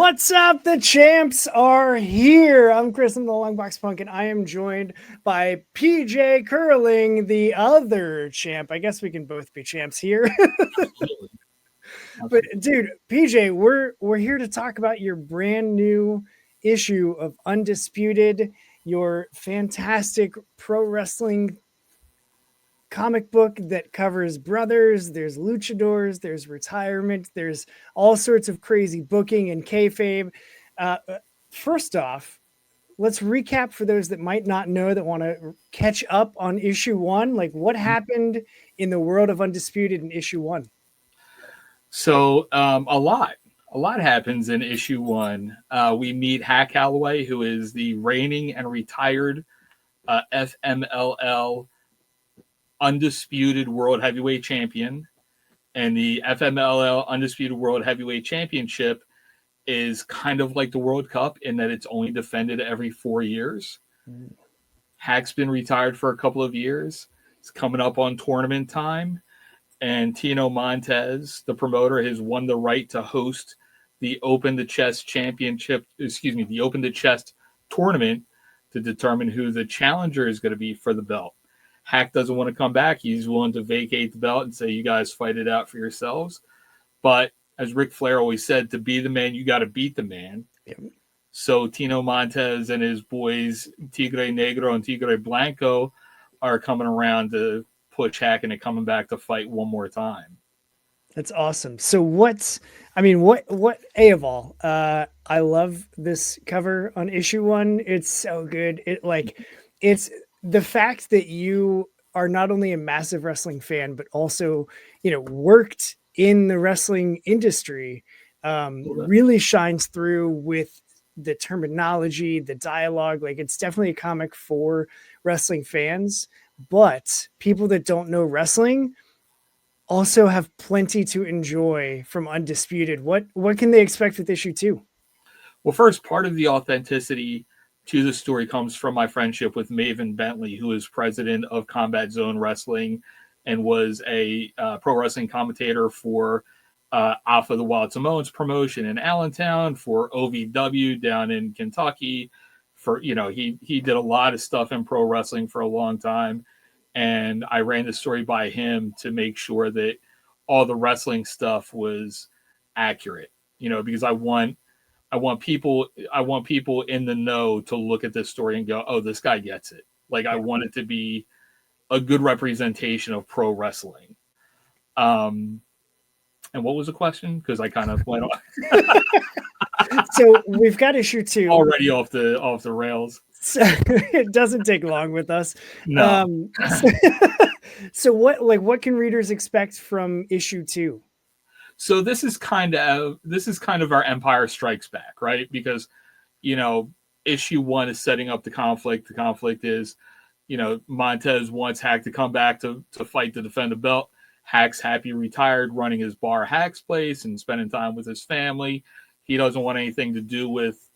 What's up? The champs are here. I'm Chris, I'm the Longbox Punk, and I am joined by PJ Curling, the other champ. I guess we can both be champs here. Absolutely. But dude, PJ, we're here to talk about your brand new issue of Undisputed, your fantastic pro wrestling comic book that covers brothers, there's luchadors, there's retirement, there's all sorts of crazy booking and kayfabe. Uh, First off, let's recap for those that might not know that want to catch up on issue one. Like, what happened in the world of Undisputed in issue one? So a lot happens in issue one. We meet Hack Calloway, who is the reigning and retired FMLL Undisputed World Heavyweight Champion. And the FMLL Undisputed World Heavyweight Championship is kind of like the World Cup in that it's only defended every 4 years. Hack's been retired for a couple of years. It's coming up on tournament time. And Tino Montez, the promoter, has won the right to host the Open the Chest Championship, the Open the Chest tournament to determine who the challenger is going to be for the belt. Hack doesn't want to come back. He's willing to vacate the belt and say, you guys fight it out for yourselves. But as Ric Flair always said, to be the man, you got to beat the man. Yep. So Tino Montez and his boys, Tigre Negro and Tigre Blanco, are coming around to push Hack into coming back to fight one more time. That's awesome. So what A of all, I love this cover on issue one. It's so good. It's the fact that you are not only a massive wrestling fan, but also, worked in the wrestling industry, really shines through with the terminology, the dialogue. Like, it's definitely a comic for wrestling fans, but people that don't know wrestling also have plenty to enjoy from Undisputed. What can they expect with issue two? Well, first, part of the authenticity to the story comes from my friendship with Maven Bentley, who is president of Combat Zone Wrestling and was a pro wrestling commentator for Alpha the Wild Samoans promotion in Allentown, for OVW down in Kentucky. He did a lot of stuff in pro wrestling for a long time. And I ran the story by him to make sure that all the wrestling stuff was accurate, because I want people in the know to look at this story and go, oh, this guy gets it. Like, I want it to be a good representation of pro wrestling. And what was the question? Because I kind of went on. So we've got issue two already off the rails. So it doesn't take long with us. No. So what can readers expect from issue two? So this is kind of our Empire Strikes Back, right? Because, issue one is setting up the conflict. The conflict is, Montez wants Hack to come back to fight to defend the belt. Hack's happy retired, running his bar Hack's Place and spending time with his family. He doesn't want anything to do with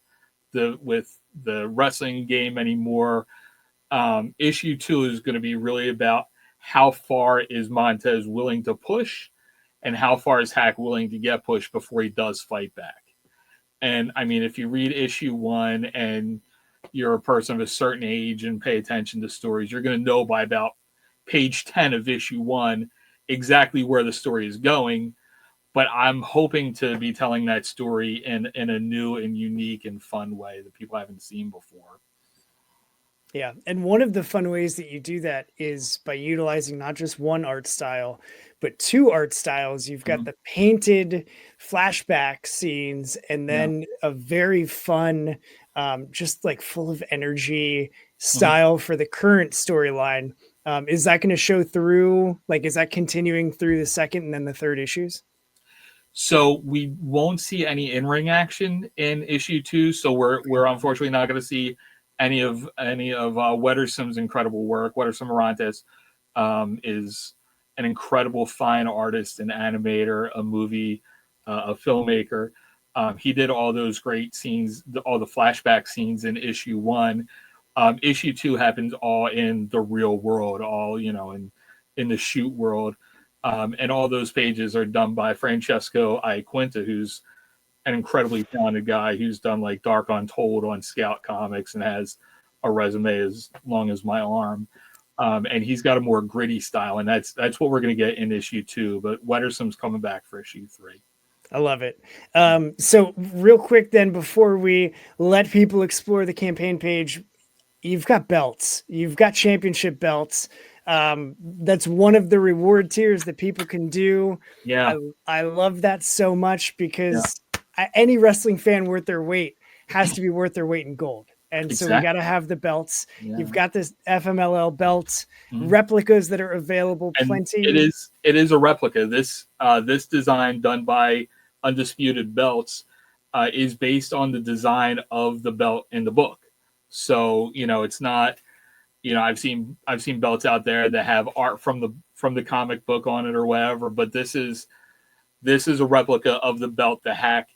the wrestling game anymore. Issue two is going to be really about how far is Montez willing to push and how far is Hack willing to get pushed before he does fight back. And I mean, if you read issue one and you're a person of a certain age and pay attention to stories, you're going to know by about page 10 of issue one exactly where the story is going. But I'm hoping to be telling that story in a new and unique and fun way that people haven't seen before. Yeah. And one of the fun ways that you do that is by utilizing not just one art style, but two art styles. You've got the painted flashback scenes and then a very fun, just like full of energy style for the current storyline. Is that going to show through? Like, is that continuing through the second and then the third issues? So we won't see any in-ring action in issue two. So we're unfortunately not going to see any of Wetterson's incredible work. Wetterson Morantes is an incredible fine artist, an animator, a filmmaker. He did all those great scenes, all the flashback scenes in issue one. Issue two happens all in the real world, all in the shoot world. And all those pages are done by Francesco Iaquinta, who's an incredibly talented guy who's done like Dark Untold on Scout Comics and has a resume as long as my arm. And he's got a more gritty style, and that's what we're going to get in issue 2. But Wettersom's coming back for issue 3. I love it. So real quick then, before we let people explore the campaign page, you've got belts. You've got championship belts. That's one of the reward tiers that people can do. Yeah, I love that so much yeah, because any wrestling fan worth their weight has to be worth their weight in gold. And so we exactly. got to have the belts. Yeah. You've got this FMLL belt, Mhm. replicas that are available, And plenty. it is a replica. This design done by Undisputed Belts is based on the design of the belt in the book. So it's not. I've seen belts out there that have art from the comic book on it or whatever, but this is a replica of the belt the Hack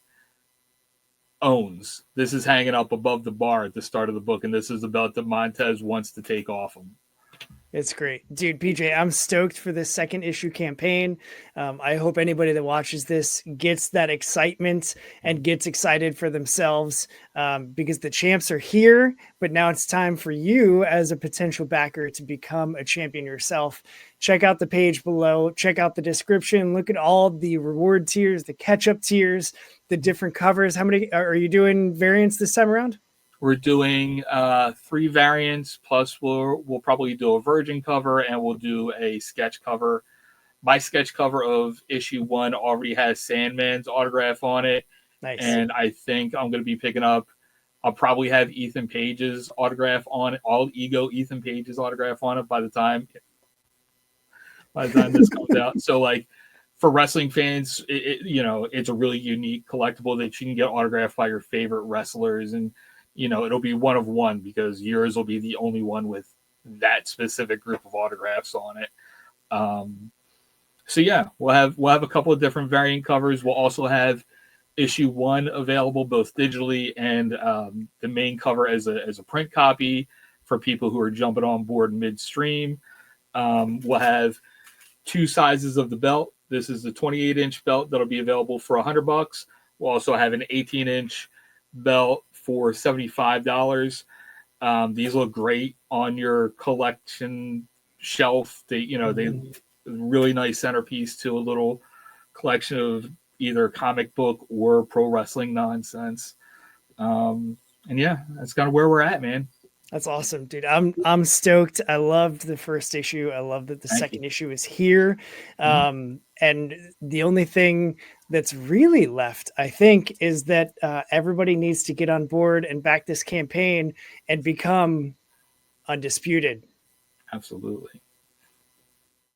owns. This is hanging up above the bar at the start of the book, and this is the belt that Montez wants to take off him. It's great. Dude, PJ, I'm stoked for this second issue campaign. I hope anybody that watches this gets that excitement and gets excited for themselves because the champs are here, but now it's time for you as a potential backer to become a champion yourself. Check out the page below, check out the description, look at all the reward tiers, the catch-up tiers, the different covers. How many are you doing variants this time around? We're doing 3 variants, plus we'll probably do a Virgin cover, and we'll do a sketch cover. My sketch cover of issue 1 already has Sandman's autograph on it, Nice. and I think I'm going to be picking up. I'll probably have Ethan Page's autograph on it, all ego Ethan Page's autograph on it by the time this comes out. So like for wrestling fans, it's a really unique collectible that you can get autographed by your favorite wrestlers, and it'll be one of one because yours will be the only one with that specific group of autographs on it. So yeah, we'll have a couple of different variant covers. We'll also have issue 1 available both digitally and the main cover as a print copy for people who are jumping on board midstream. We'll have 2 sizes of the belt. This is the 28-inch belt that'll be available for $100. We'll also have an 18-inch belt for $75. These look great on your collection shelf. They really nice centerpiece to a little collection of either comic book or pro wrestling nonsense. And yeah, that's kind of where we're at, man. That's awesome, dude. I'm stoked. I loved the first issue. I love that the Thank you. second issue is here. Mhm. And the only thing that's really left, I think, is that everybody needs to get on board and back this campaign and become undisputed. Absolutely.